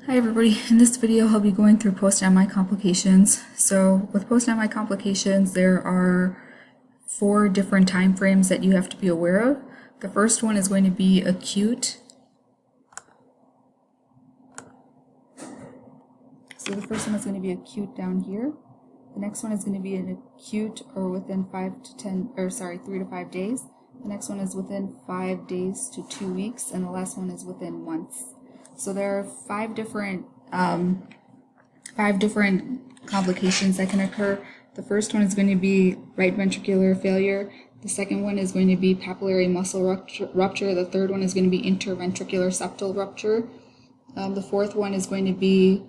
Hi everybody, in this video I'll be going through post-MI complications. So with post-MI complications there are 4 different time frames that you have to be aware of. The first one is going to be acute. So the first one is going to be acute down here. The next one is going to be an acute or within 3 to 5 days. The next one is within 5 days to 2 weeks, and the last one is within months. So there are 5 different complications that can occur. The first one is going to be right ventricular failure. The second one is going to be papillary muscle rupture. The third one is going to be interventricular septal rupture. The fourth one is going to be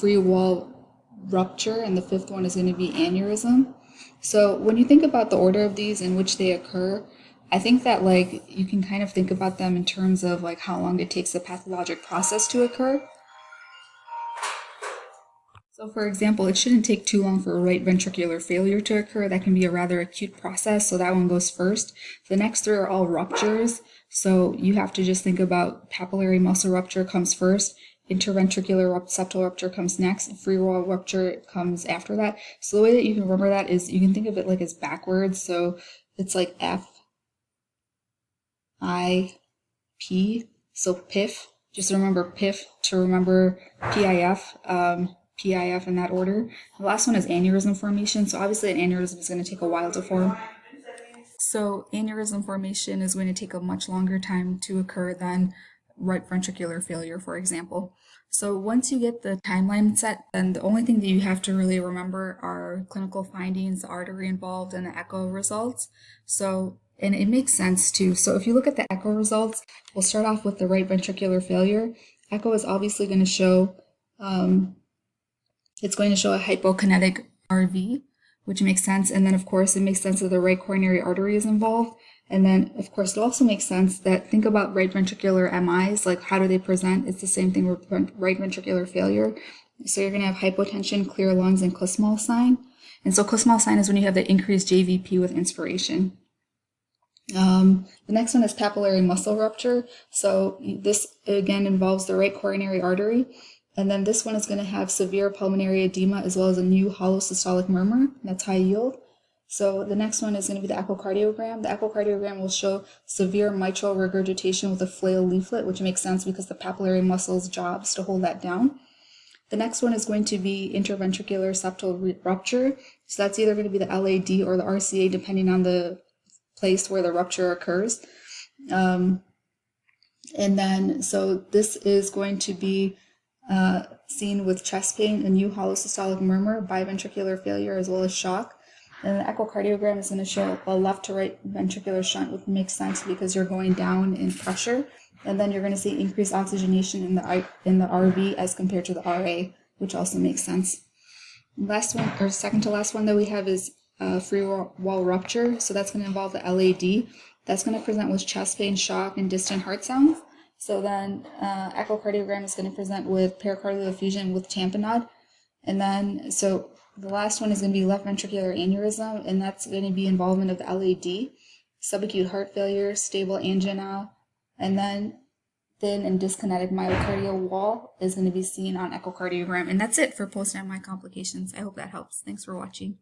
free wall rupture, and the fifth one is going to be aneurysm. So when you think about the order of these in which they occur, I think that you can kind of think about them in terms of how long it takes the pathologic process to occur. So for example, it shouldn't take too long for a right ventricular failure to occur. That can be a rather acute process, so that one goes first. The next 3 are all ruptures, so you have to just think about papillary muscle rupture comes first, interventricular septal rupture comes next, and free wall rupture comes after that. So the way that you can remember that is you can think of it as backwards, so it's like F, I, P, so PIF, just remember PIF to remember PIF, PIF in that order. The last one is aneurysm formation, so obviously an aneurysm is going to take a while to form. So aneurysm formation is going to take a much longer time to occur than right ventricular failure, for example. So once you get the timeline set, then the only thing that you have to really remember are clinical findings, the artery involved, and the echo results. And it makes sense too. So if you look at the echo results, we'll start off with the right ventricular failure. Echo is obviously going to show, it's going to show a hypokinetic RV, which makes sense. And then of course it makes sense that the right coronary artery is involved. And then of course it also makes sense that think about right ventricular MIs, how do they present? It's the same thing with right ventricular failure. So you're going to have hypotension, clear lungs, and Kussmaul sign. And so Kussmaul sign is when you have the increased JVP with inspiration. The next one is papillary muscle rupture. So this again involves the right coronary artery. And then this one is going to have severe pulmonary edema as well as a new hollow systolic murmur. That's high yield. So the next one is going to be the echocardiogram. The echocardiogram will show severe mitral regurgitation with a flail leaflet, which makes sense because the papillary muscle's job is to hold that down. The next one is going to be interventricular septal rupture. So that's either going to be the LAD or the RCA, depending on the place where the rupture occurs. And then, so this is going to be seen with chest pain, a new hollow systolic murmur, biventricular failure, as well as shock. And the echocardiogram is going to show a left to right ventricular shunt, which makes sense because you're going down in pressure. And then you're going to see increased oxygenation in the RV as compared to the RA, which also makes sense. Last one, or second to last one that we have is free wall rupture. So that's going to involve the LAD. That's going to present with chest pain, shock, and distant heart sounds. So then echocardiogram is going to present with pericardial effusion with tamponade. And then, so the last one is going to be left ventricular aneurysm, and that's going to be involvement of the LAD, subacute heart failure, stable angina, and then thin and dyskinetic myocardial wall is going to be seen on echocardiogram. And that's it for post-MI complications. I hope that helps. Thanks for watching.